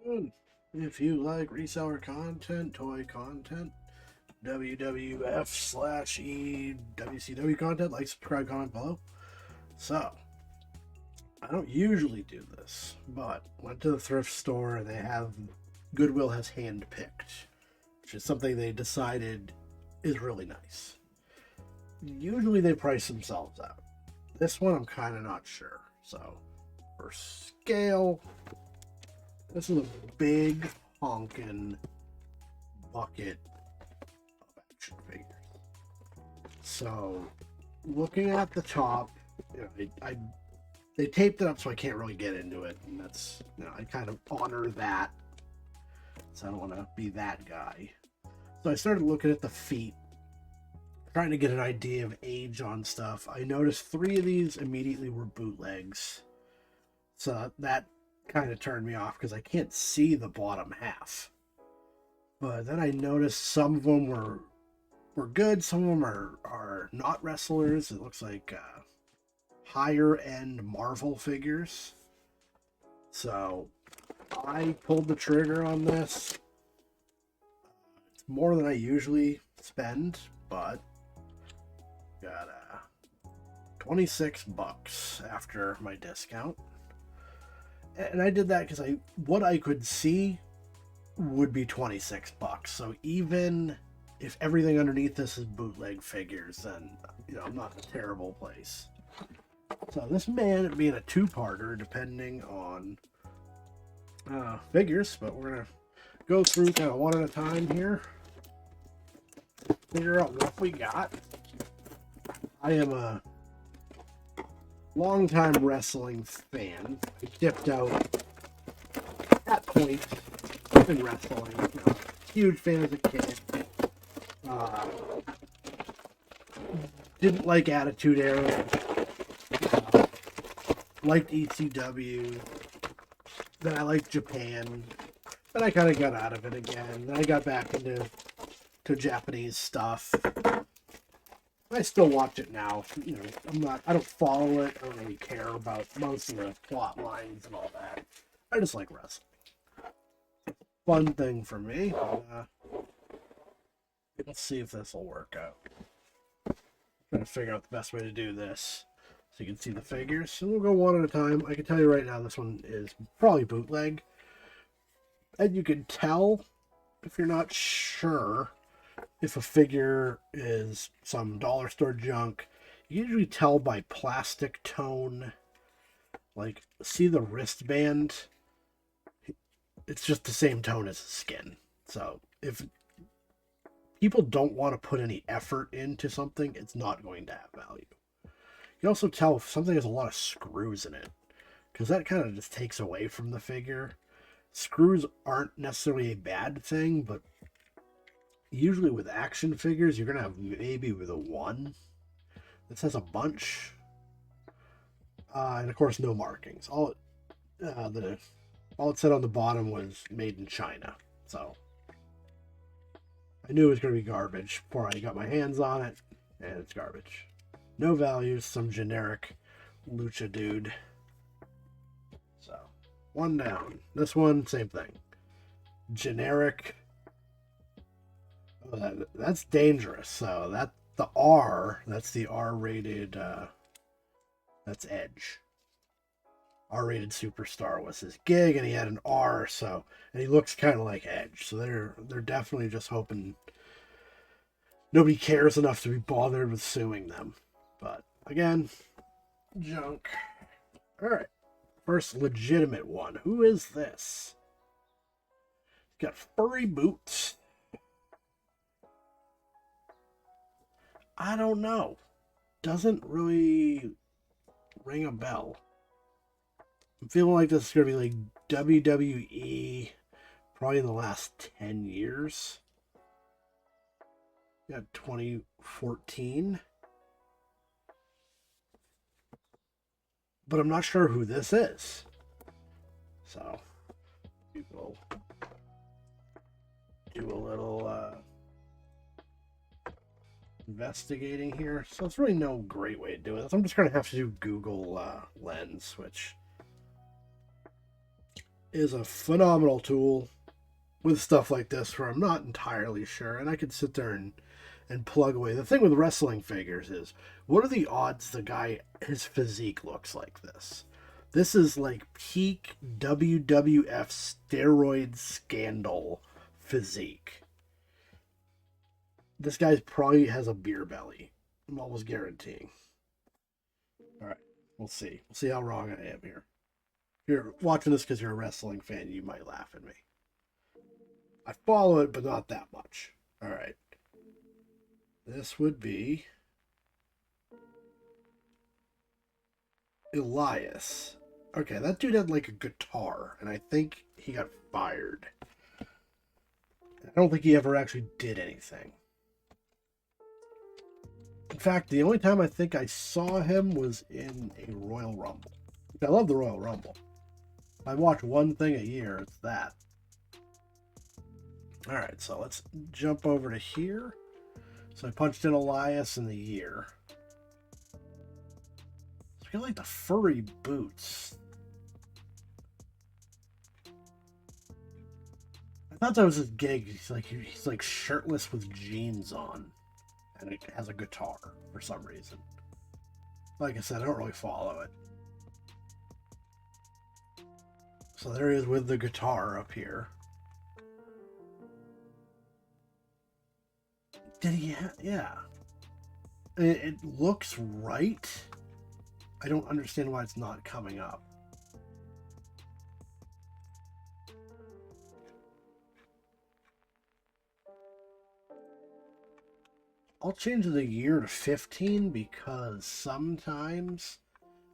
Good. If you like reseller content, toy content, WWF slash E WCW content, like, subscribe, comment below. So, I don't usually do this, but went to the thrift store and they have Goodwill has handpicked, which is something they decided is really nice. Usually they price themselves out. This one I'm kind of not sure. So, for scale, this is a big honkin' bucket of action figures. So, looking at the top, they taped it up so I can't really get into it, and that's, I kind of honor that. So I don't want to be that guy. So I started looking at the feet, trying to get an idea of age on stuff. I noticed 3 of these immediately were bootlegs. So that kind of turned me off because I can't see the bottom half. But then I noticed some of them were good. Some of them are not wrestlers. It looks like higher end Marvel figures. So I pulled the trigger on this. It's more than I usually spend, but got 26 bucks after my discount. And I did that because what I could see would be 26 bucks. So even if everything underneath this is bootleg figures, then I'm not in a terrible place. So this may being a 2-parter depending on figures, but we're gonna go through kind of one at a time here, figure out what we got. I am a longtime wrestling fan. I dipped out at point in wrestling. Huge fan as a kid. Didn't like Attitude Era. Liked ECW. Then I liked Japan. Then I kind of got out of it again. Then I got back into Japanese stuff. I still watch it now. I don't follow it. I don't really care about most of the plot lines and all that. I just like wrestling. Fun thing for me. Let's see if this will work out. I'm trying to figure out the best way to do this so you can see the figures. So we'll go one at a time. I can tell you right now, this one is probably bootleg. And you can tell, if you're not sure, if a figure is some dollar store junk. You usually tell by plastic tone. Like, see the wristband? It's just the same tone as the skin. So, if people don't want to put any effort into something, it's not going to have value. You can also tell if something has a lot of screws in it, because that kind of just takes away from the figure. Screws aren't necessarily a bad thing, but usually with action figures, you're going to have maybe with a 1. This has a bunch. And of course, no markings. All it said on the bottom was made in China. So I knew it was going to be garbage before I got my hands on it, and it's garbage. No values, some generic lucha dude. So, 1 down. This one, same thing. Generic. Oh, that's dangerous. So the R, that's the R-rated, that's Edge. R-rated superstar was his gig, and he had an R, and he looks kind of like Edge. So they're definitely just hoping nobody cares enough to be bothered with suing them. But again, junk. All right, first legitimate one. Who is this? He's got furry boots. I don't know. Doesn't really ring a bell. I'm feeling like this is going to be like WWE probably in the last 10 years. Got 2014. But I'm not sure who this is. So, we will do a little investigating here. So it's really no great way to do it. I'm just going to have to do Google Lens, which is a phenomenal tool with stuff like this where I'm not entirely sure, and I could sit there and plug away. The thing with wrestling figures is, what are the odds the guy, his physique looks like this? This is like peak WWF steroid scandal physique. This guy probably has a beer belly. I'm almost guaranteeing. All right, we'll see. We'll see how wrong I am here. If you're watching this because you're a wrestling fan, you might laugh at me. I follow it, but not that much. All right. This would be Elias. Okay, that dude had like a guitar, and I think he got fired. I don't think he ever actually did anything. In fact, the only time I think I saw him was in a Royal Rumble. I love the Royal Rumble. If I watch one thing a year, it's that. Alright, so let's jump over to here. So I punched in Elias in the year. I feel like the furry boots. I thought that was his gig. He's like shirtless with jeans on. And it has a guitar for some reason. Like I said, I don't really follow it. So there he is with the guitar up here. Did he have... Yeah. It looks right. I don't understand why it's not coming up. I'll change the year to 15 because sometimes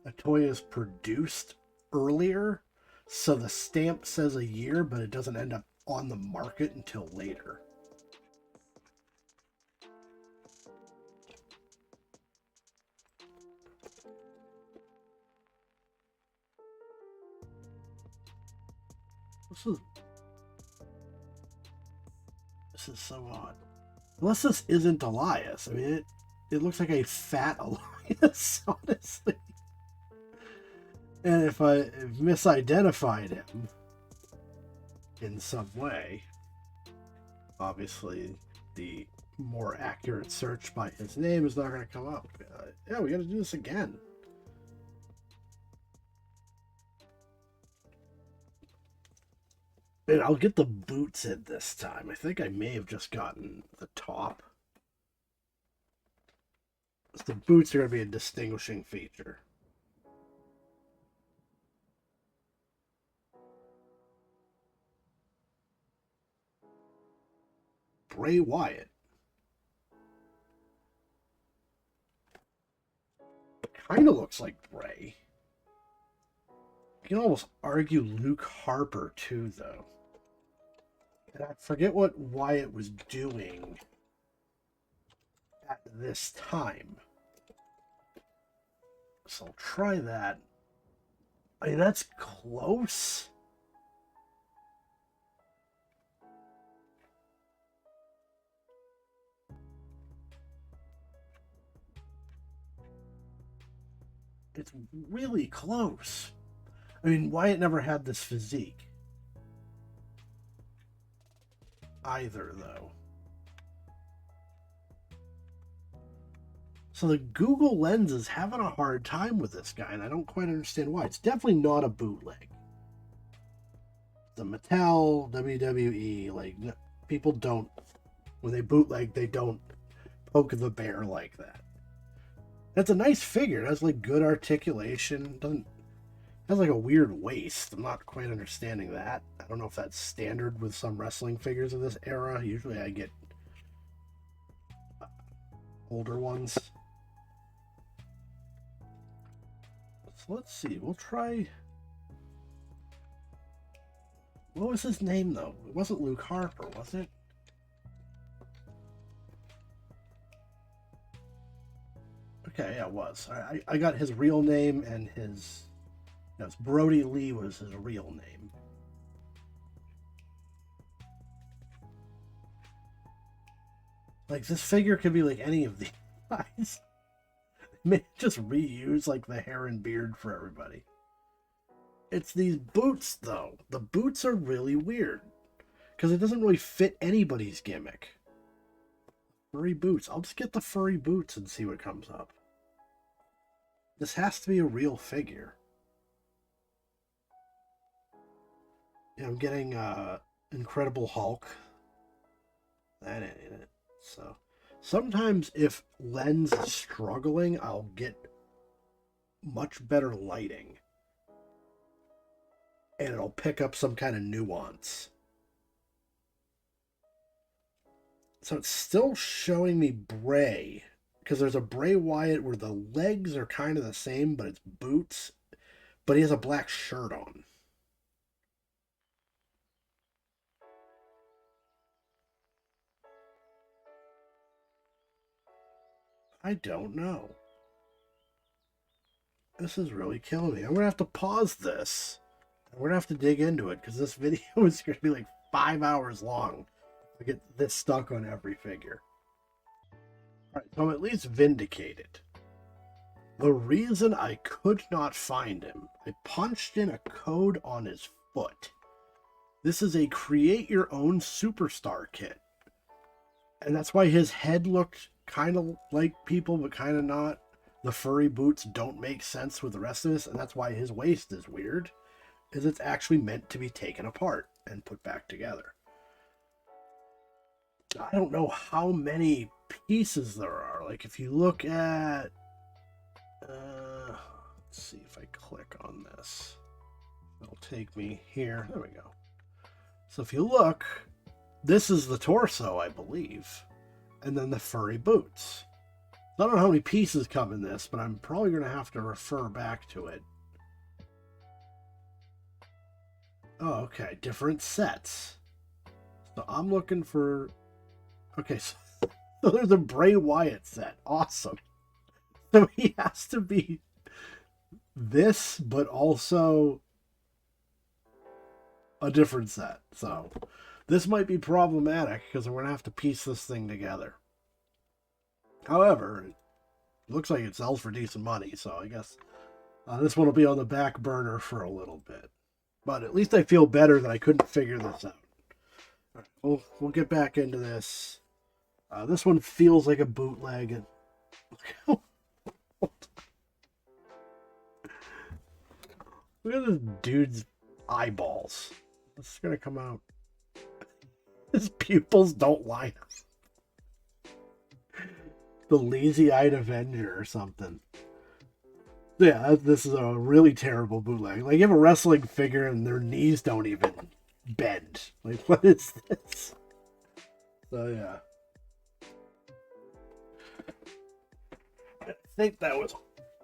a toy is produced earlier, so the stamp says a year, but it doesn't end up on the market until later. This is so odd. Unless this isn't Elias. I mean, it looks like a fat Elias, honestly. And if I've misidentified him in some way, obviously the more accurate search by his name is not going to come up. Yeah, we got to do this again. And I'll get the boots in this time. I think I may have just gotten the top. The boots are going to be a distinguishing feature. Bray Wyatt. Kind of looks like Bray. You can almost argue Luke Harper too, though. And I forget what Wyatt was doing at this time. So I'll try that. I mean, that's close. It's really close. I mean, Wyatt never had this physique. Either, though. So the Google Lens is having a hard time with this guy, and I don't quite understand why. It's definitely not a bootleg. The Mattel, WWE, like, people don't, when they bootleg, they don't poke the bear like that. That's a nice figure. It has, like, good articulation. It has, like, a weird waist. I'm not quite understanding that. I don't know if that's standard with some wrestling figures of this era. Usually I get older ones. So let's see. We'll try... What was his name, though? It wasn't Luke Harper, was it? Okay, yeah, it was. I got his real name and his... No, it's Brody Lee was his real name. Like, this figure could be like any of these guys. Maybe just reuse, like, the hair and beard for everybody. It's these boots, though. The boots are really weird. Because it doesn't really fit anybody's gimmick. Furry boots. I'll just get the furry boots and see what comes up. This has to be a real figure. Yeah, I'm getting Incredible Hulk. That ain't it. So sometimes if lens is struggling, I'll get much better lighting. And it'll pick up some kind of nuance. So it's still showing me Bray. Because there's a Bray Wyatt where the legs are kind of the same, but it's boots. But he has a black shirt on. I don't know. This is really killing me. I'm going to have to pause this. We're going to have to dig into it because this video is going to be like 5 hours long. I get this stuck on every figure. Alright, so I'm at least vindicated. The reason I could not find him, I punched in a code on his foot. This is a create your own superstar kit. And that's why his head looked kind of like people, but kind of not. The furry boots don't make sense with the rest of this, and that's why his waist is weird, is it's actually meant to be taken apart and put back together. I don't know how many pieces there are. Like, if you look at... let's see if I click on this. It'll take me here. There we go. So if you look, this is the torso, I believe. And then the furry boots. I don't know how many pieces come in this, but I'm probably going to have to refer back to it. Oh, okay. Different sets. So I'm looking for... Okay, so there's a Bray Wyatt set. Awesome. So he has to be this, but also a different set. So this might be problematic because we're going to have to piece this thing together. However, it looks like it sells for decent money, so I guess this one will be on the back burner for a little bit. But at least I feel better that I couldn't figure this out. All right, we'll get back into this. This one feels like a bootleg. Look at this dude's eyeballs. This is going to come out. His pupils don't line up. The lazy-eyed Avenger or something. Yeah, this is a really terrible bootleg. Like, you have a wrestling figure and their knees don't even bend. Like, what is this? So, yeah. I think that was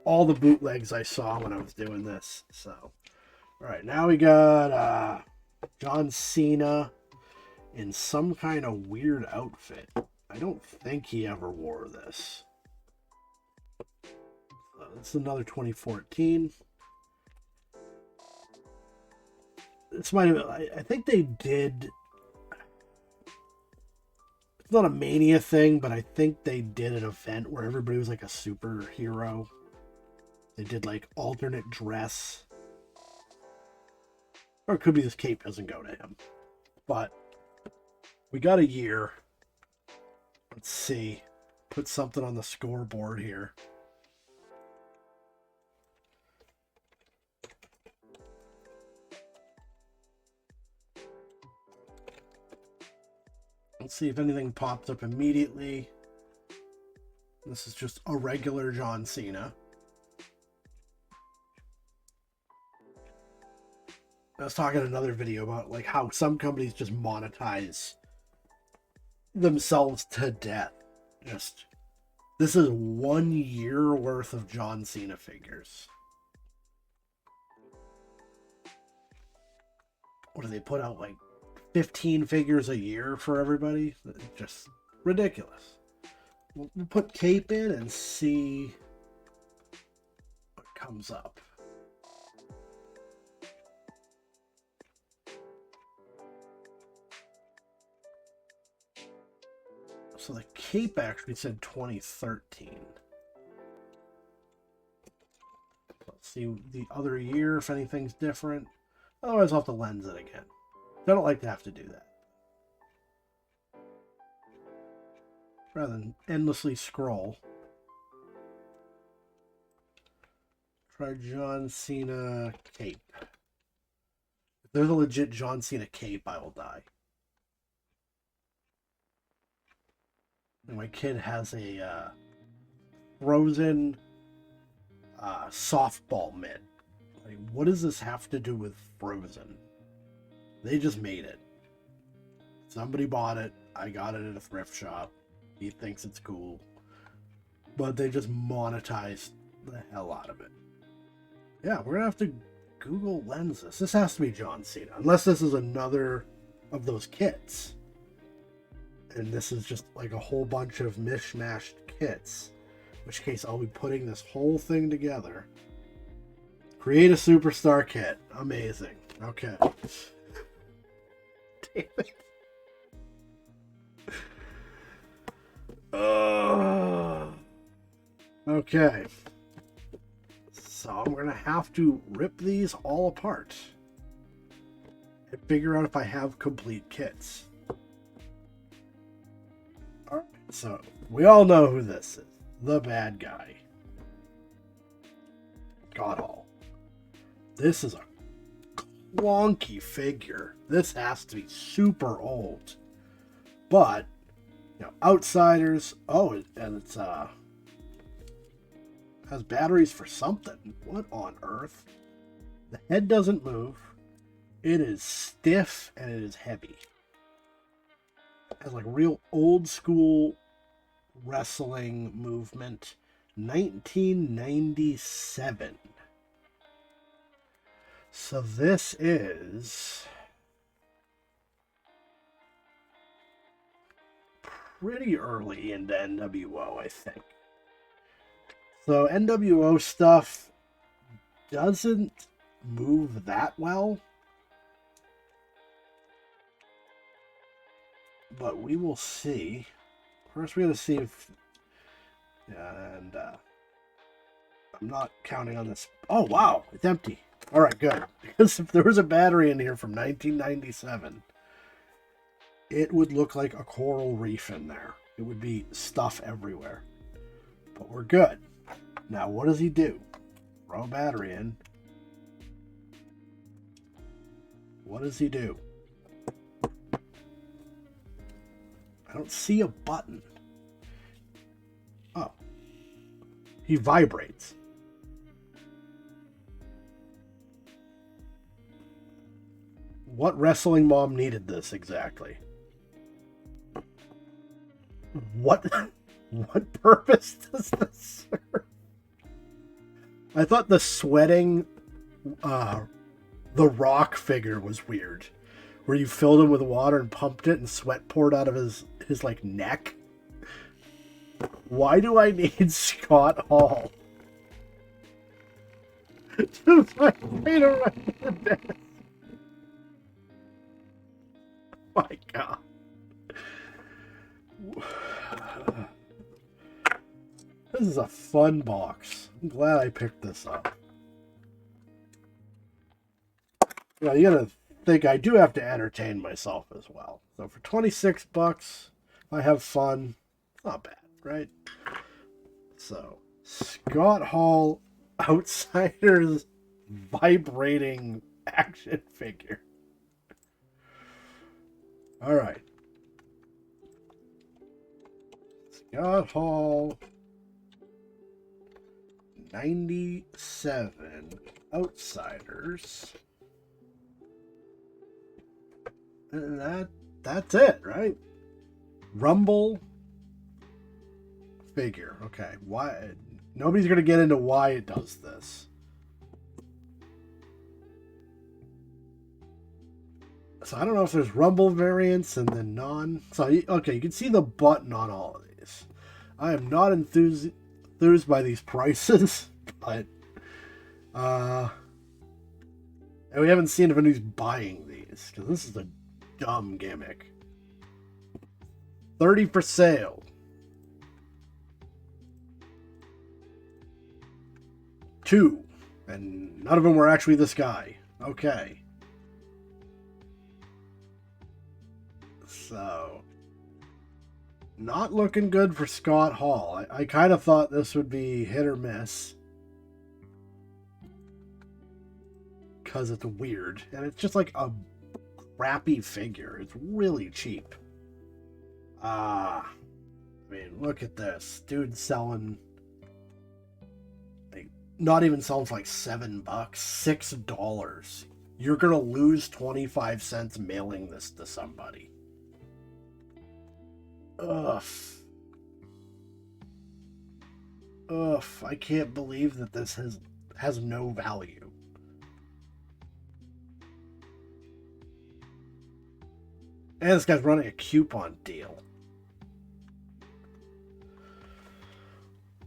all the bootlegs I saw when I was doing this. So, all right, now we got John Cena in some kind of weird outfit. I don't think he ever wore this. This is another 2014. This might have... I think they did... It's not a Mania thing, but I think they did an event where everybody was like a superhero. They did like alternate dress. Or it could be this cape doesn't go to him. But we got a year. Let's see. Put something on the scoreboard here. Let's see if anything pops up immediately. This is just a regular John Cena. I was talking in another video about like how some companies just monetize themselves to death. This is 1 year worth of John Cena figures. What do they put out, like 15 figures a year for everybody? Just ridiculous. We'll put cape in and see what comes up. So the cape actually said 2013. Let's see the other year if anything's different. Otherwise, I'll have to lens it again. I don't like to have to do that. Rather than endlessly scroll. Try John Cena cape. If there's a legit John Cena cape, I will die. And my kid has a frozen softball mitt. Like, what does this have to do with Frozen? They just made it. Somebody bought it. I got it at a thrift shop. He thinks it's cool. But they just monetized the hell out of it. Yeah, we're going to have to Google lens this. This has to be John Cena. Unless this is another of those kits. And this is just like a whole bunch of mishmashed kits. In which case I'll be putting this whole thing together. Create a superstar kit. Amazing. Okay. Damn it. Okay. So I'm going to have to rip these all apart. And figure out if I have complete kits. Alright, so we all know who this is. The bad guy. Godall. This is a clunky figure. This has to be super old. But, you know, Outsiders. Oh, and it's has batteries for something. What on earth? The head doesn't move. It is stiff and it is heavy. It has like real old school wrestling movement. 1997. So this is pretty early into NWO, I think. So NWO stuff doesn't move that well. But we will see. First we gotta see if... And I'm not counting on this. Oh, wow. It's empty. Alright, good. Because if there was a battery in here from 1997, it would look like a coral reef in there. It would be stuff everywhere. But we're good. Now, what does he do? Throw a battery in. What does he do? I don't see a button. Oh. He vibrates. What wrestling mom needed this exactly? What purpose does this serve? I thought the sweating The Rock figure was weird. Where you filled him with water and pumped it and sweat poured out of his like neck. Why do I need Scott Hall to vibrate around the desk? My God. This is a fun box. I'm glad I picked this up. Yeah, you gotta think I do have to entertain myself as well. So for 26 bucks, I have fun. Not bad, right? So, Scott Hall Outsiders vibrating action figure. Alright. Scott Hall 97 Outsiders. And that's it, right? Rumble figure. Okay, why? Nobody's gonna get into why it does this. So I don't know if there's Rumble variants and then non. So okay, you can see the button on all of these. I am not enthused by these prices, but and we haven't seen if anybody's buying these because this is a dumb gimmick. 30 for sale. 2. And none of them were actually this guy. Okay. So, not looking good for Scott Hall. I kind of thought this would be hit or miss. Because it's weird. And it's just like a crappy figure. It's really cheap. I mean, look at this. Dude selling... like, not even selling for like $7. $6. You're going to lose 25 cents mailing this to somebody. Ugh. Ugh. I can't believe that this has no value. And this guy's running a coupon deal.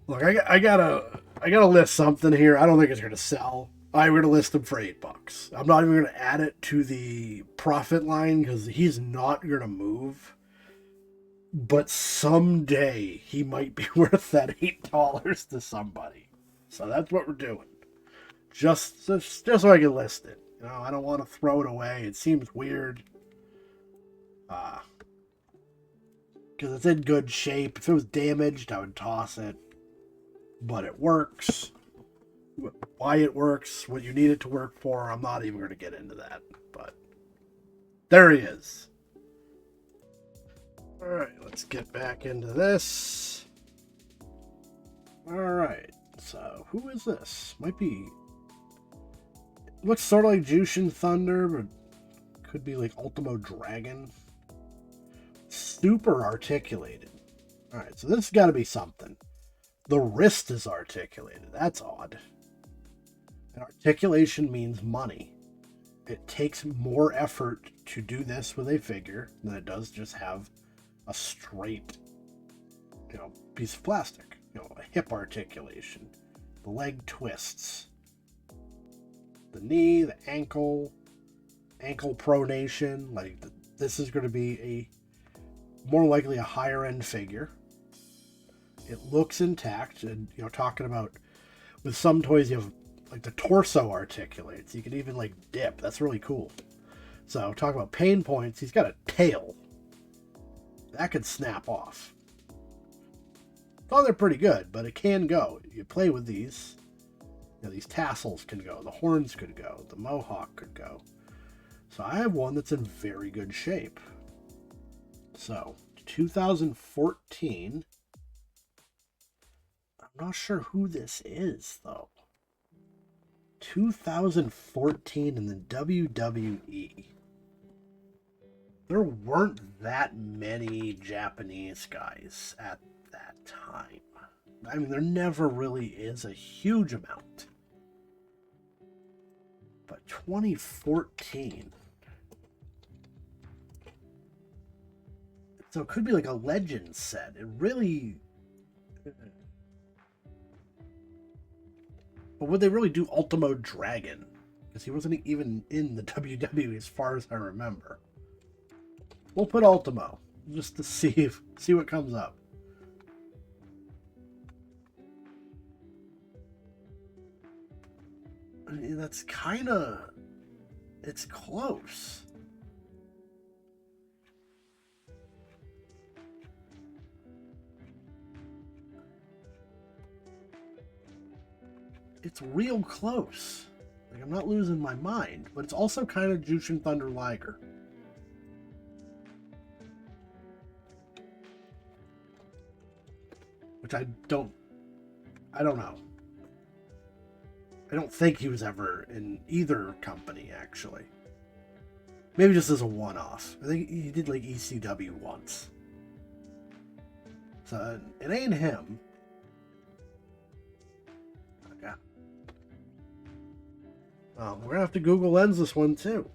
Look, I gotta list something here. I don't think it's gonna sell. I'm gonna list him for $8. I'm not even gonna add it to the profit line because he's not gonna move. But someday he might be worth that $8 to somebody. So that's what we're doing. Just so I can list it. You know, I don't want to throw it away. It seems weird. Because it's in good shape. If it was damaged, I would toss it. But it works. Why it works, what you need it to work for, I'm not even going to get into that. But there he is. Alright, let's get back into this. Alright, so who is this? Might be... it looks sort of like Jushin Thunder, but could be like Ultimo Dragon. Super articulated. Alright, so this has got to be something. The wrist is articulated. That's odd. And articulation means money. It takes more effort to do this with a figure than it does just have a straight, piece of plastic. A hip articulation. The leg twists. The knee, the ankle pronation. Like, this is going to be more likely a higher end figure. It looks intact, and talking about with some toys you have like the torso articulates. You can even like dip. That's really cool. So talk about pain points. He's got a tail that could snap off. Oh, they're pretty good, but it can go. You play with these. These tassels can go. The horns could go. The mohawk could go. So I have one that's in very good shape. So 2014. I'm not sure who this is, though. 2014 in the WWE. There weren't that many Japanese guys at that time. I mean, there never really is a huge amount. But 2014. So it could be like a Legends set. It really... But would they really do Ultimo Dragon? Because he wasn't even in the WWE as far as I remember. We'll put Ultimo just to see what comes up. I mean, that's kind of... it's close. It's real close. Like, I'm not losing my mind, but it's also kind of Jushin Thunder Liger. Which I don't know. I don't think he was ever in either company, actually. Maybe just as a one-off. I think he did like ECW once. So it ain't him. Okay. We're going to have to Google Lens this one, too.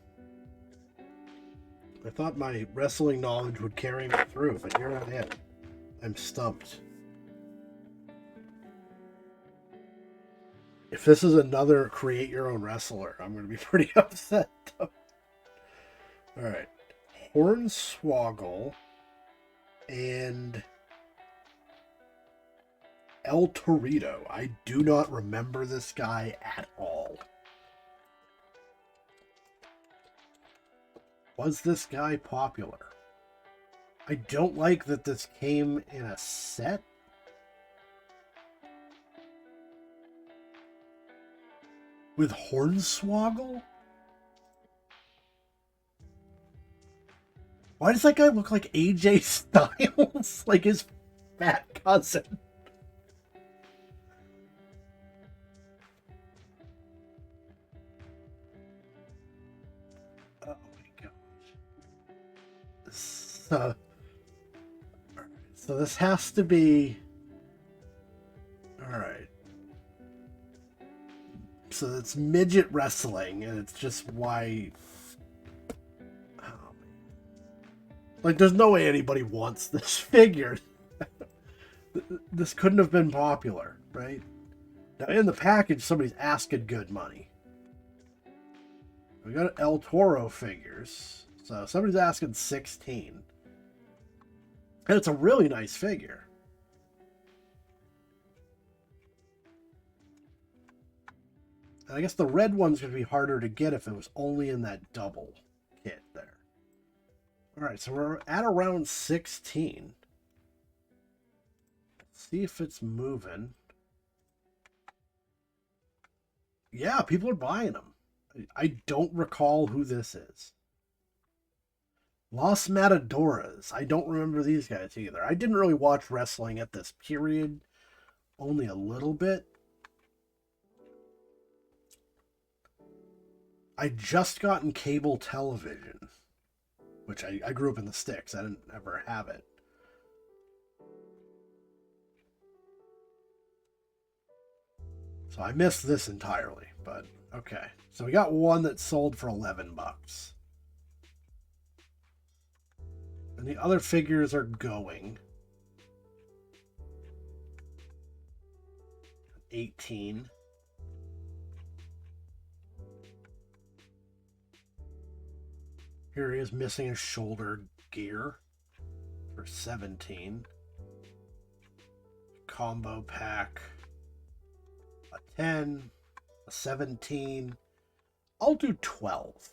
I thought my wrestling knowledge would carry me through, but you're not it. I'm stumped. If this is another create your own wrestler, I'm going to be pretty upset. Alright. Hornswoggle and El Torito. I do not remember this guy at all. Was this guy popular? I don't like that this came in a set. With Hornswoggle? Why does that guy look like AJ Styles? Like his fat cousin. Oh my gosh. So this has to be... Alright. So it's midget wrestling, and it's just why... Like, there's no way anybody wants this figure. This couldn't have been popular, right? Now, in the package, somebody's asking good money. We got El Toro figures. So, somebody's asking 16. And it's a really nice figure. And I guess the red one's going to be harder to get if it was only in that double kit there. Alright, so we're at around 16. Let's see if it's moving. Yeah, people are buying them. I don't recall who this is. Los Matadoras. I don't remember these guys either. I didn't really watch wrestling at this period. Only a little bit. I just gotten cable television. Which I grew up in the sticks. I didn't ever have it. So I missed this entirely, but okay. So we got one that sold for 11 bucks. And the other figures are going. 18. Here he is missing his shoulder gear for 17. Combo pack. A 10. A 17. I'll do 12.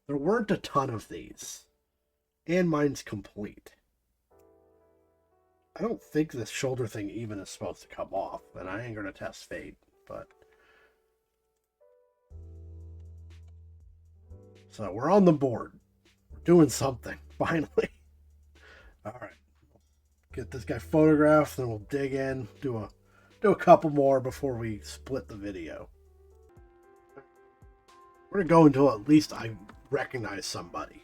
There weren't a ton of these. And mine's complete. I don't think this shoulder thing even is supposed to come off. And I ain't going to test fate. But... So we're on the board. We're doing something, finally. Alright. Get this guy photographed, then we'll dig in, do a couple more before we split the video. We're gonna go until at least I recognize somebody.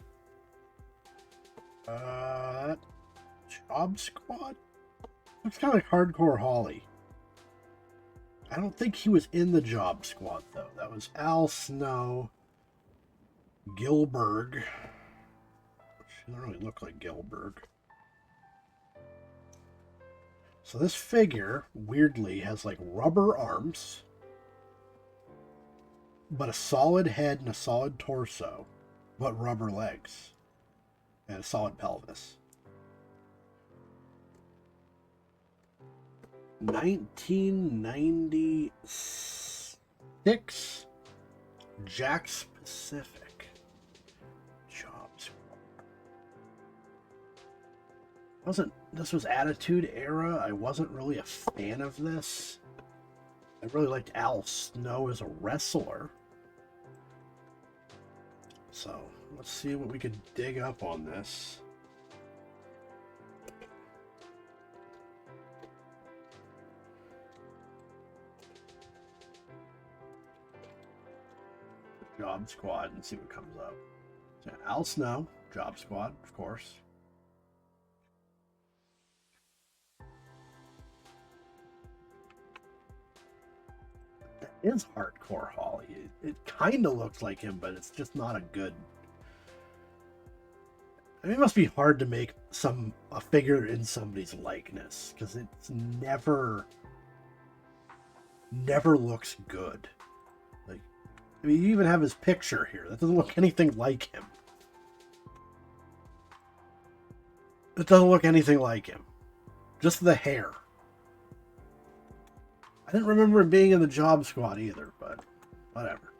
Job Squad? Looks kind of like Hardcore Holly. I don't think he was in the Job Squad, though. That was Al Snow. Gilberg. She doesn't really look like Gilberg. So this figure, weirdly, has like rubber arms, but a solid head and a solid torso, but rubber legs, and a solid pelvis. 1996 Jack's Pacific. This was Attitude Era. I wasn't really a fan of this. I really liked Al Snow as a wrestler. So, let's see what we could dig up on this. Job Squad and see what comes up. So, Al Snow, Job Squad, of course. Is Hardcore Holly. It kind of looks like him, but it's just not a good... I mean, it must be hard to make a figure in somebody's likeness, because it's never looks good. Like, I mean, you even have his picture here. That doesn't look anything like him. It doesn't look anything like him. Just the hair. didn't remember him being in the Job Squad either, but whatever.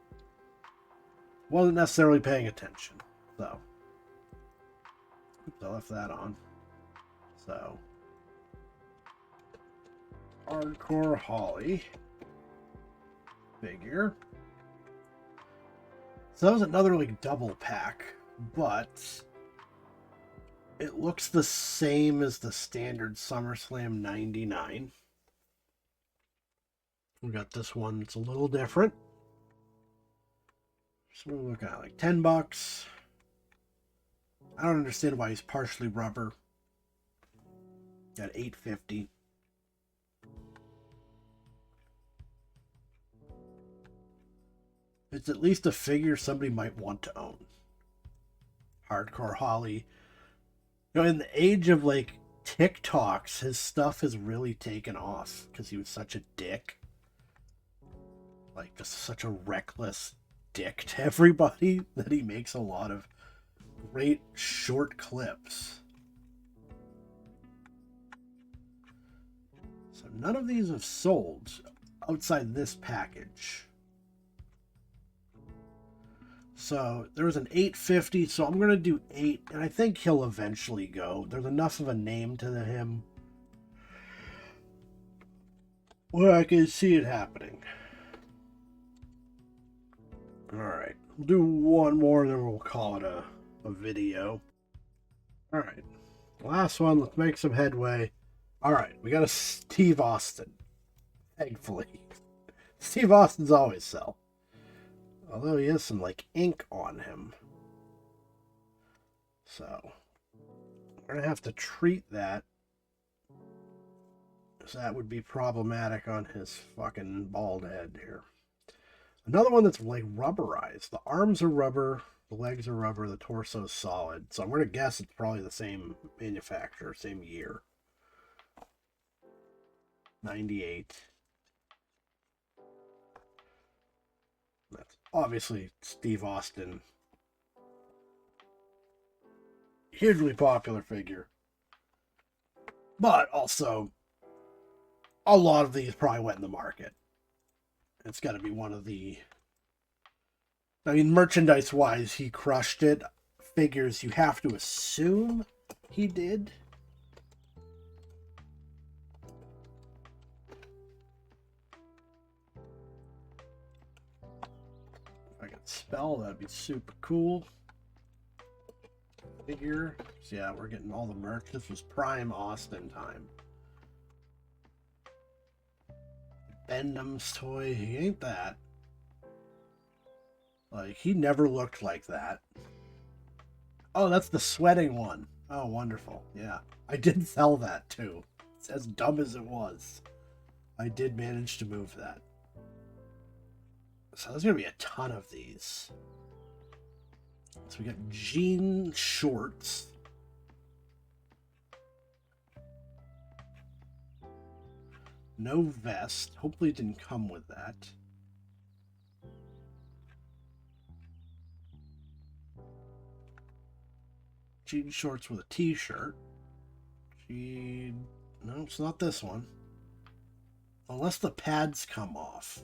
Wasn't necessarily paying attention, so. Oops, I left that on. So. Hardcore Holly figure. So that was another like double pack, but it looks the same as the standard SummerSlam 99. We got this one, it's a little different. So we're looking at like $10. I don't understand why he's partially rubber. Got $8.50. It's at least a figure somebody might want to own. Hardcore Holly. You know, in the age of like TikToks, his stuff has really taken off because he was such a dick. Like, just such a reckless dick to everybody that he makes a lot of great short clips. So none of these have sold outside this package. So there was an $8.50, so I'm going to do 8, and I think he'll eventually go. There's enough of a name to him where I can see it happening. Alright, we'll do one more, then we'll call it a video. Alright, last one, let's make some headway. Alright, we got a Steve Austin. Thankfully. Steve Austin's always sell. Although he has some, like, ink on him. So, we're going to have to treat that. Because that would be problematic on his fucking bald head here. Another one that's, like, rubberized. The arms are rubber, the legs are rubber, the torso is solid. So I'm going to guess it's probably the same manufacturer, same year. 98. That's obviously Steve Austin. Hugely popular figure. But also, a lot of these probably went in the market. It's got to be one of the... I mean, merchandise-wise, he crushed it. Figures, you have to assume he did. If I could spell, that'd be super cool. Figure. So yeah, we're getting all the merch. This was prime Austin time. Bendham's toy. He ain't that. Like, he never looked like that. Oh, that's the sweating one. Oh, wonderful. Yeah. I did sell that, too. It's as dumb as it was. I did manage to move that. So there's going to be a ton of these. So we got jean shorts. No vest. Hopefully it didn't come with that. Jean shorts with a t-shirt. Jean... No, it's not this one. Unless the pads come off.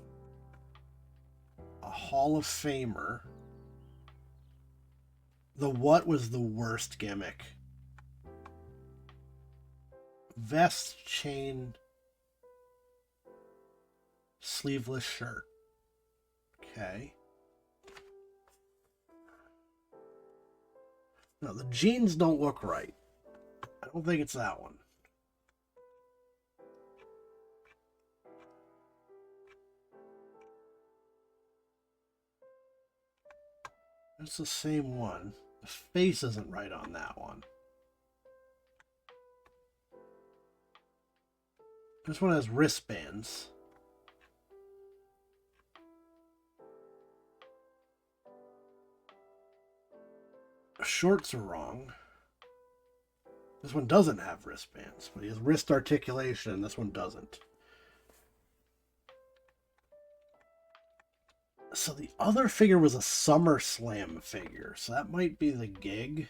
A Hall of Famer. The what was the worst gimmick? Vest, chain, sleeveless shirt. Okay. No, the jeans don't look right. I don't think it's that one. It's the same one. The face isn't right on that one. This one has wristbands. The shorts are wrong. This one doesn't have wristbands, but he has wrist articulation, and this one doesn't. So the other figure was a SummerSlam figure, so that might be the gig.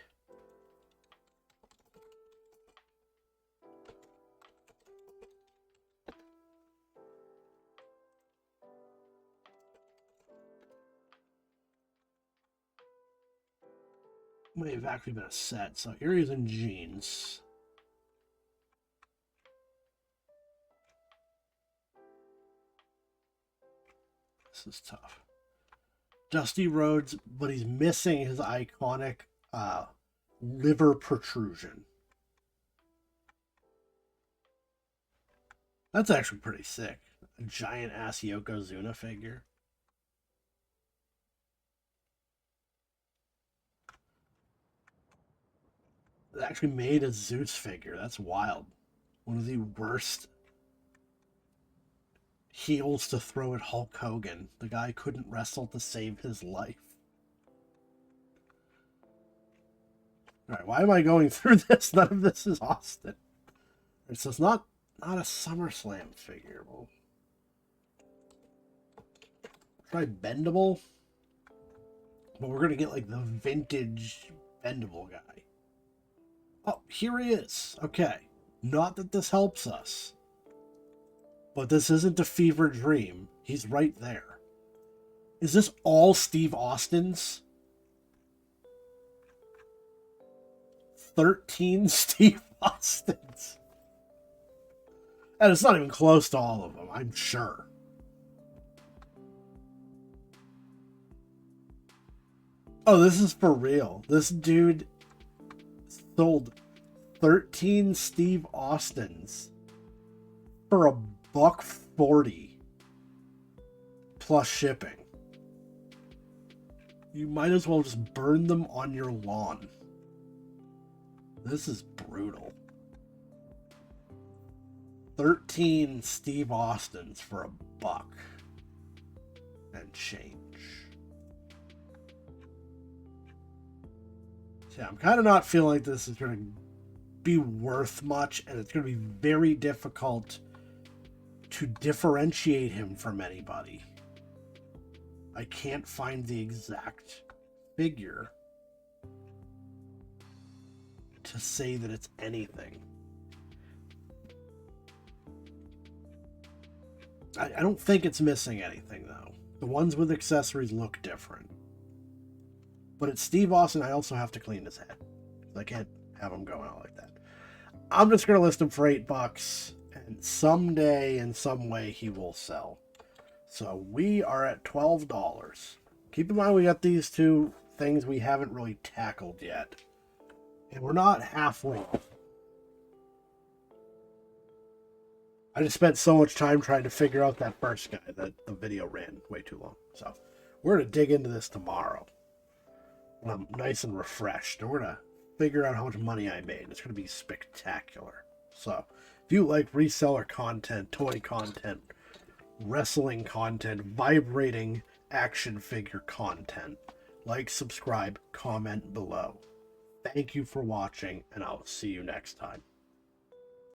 may have actually been a set. So here he's in jeans. This is tough. Dusty Rhodes, but he's missing his iconic liver protrusion. That's actually pretty sick. A giant ass Yokozuna figure. It actually made a Zeus figure. That's wild. One of the worst heels to throw at Hulk Hogan. The guy couldn't wrestle to save his life. Alright, why am I going through this? None of this is Austin. So it's not a SummerSlam figure. Well, try bendable. But we're gonna get like the vintage bendable guy. Oh, here he is. Okay. Not that this helps us. But this isn't a fever dream. He's right there. Is this all Steve Austin's? 13 Steve Austins. And it's not even close to all of them, I'm sure. Oh, this is for real. This dude sold 13 Steve Austins for $140 plus shipping. You might as well just burn them on your lawn. This is brutal. 13 Steve Austins for $1 and change. So yeah, I'm kind of not feeling like this is going to be worth much, and it's going to be very difficult to differentiate him from anybody. I can't find the exact figure to say that it's anything. I don't think it's missing anything, though. The ones with accessories look different. But it's Steve Austin. I also have to clean his head. I can't have him going out like that. I'm just going to list him for $8. And someday, in some way, he will sell. So we are at $12. Keep in mind we got these two things we haven't really tackled yet. And we're not halfway. I just spent so much time trying to figure out that first guy that the video ran way too long. So we're going to dig into this tomorrow when I'm nice and refreshed. And we're going to figure out how much money I made. It's going to be spectacular. So if you like reseller content, toy content, wrestling content, vibrating action figure content, like, subscribe, comment below. Thank you for watching, and I'll see you next time.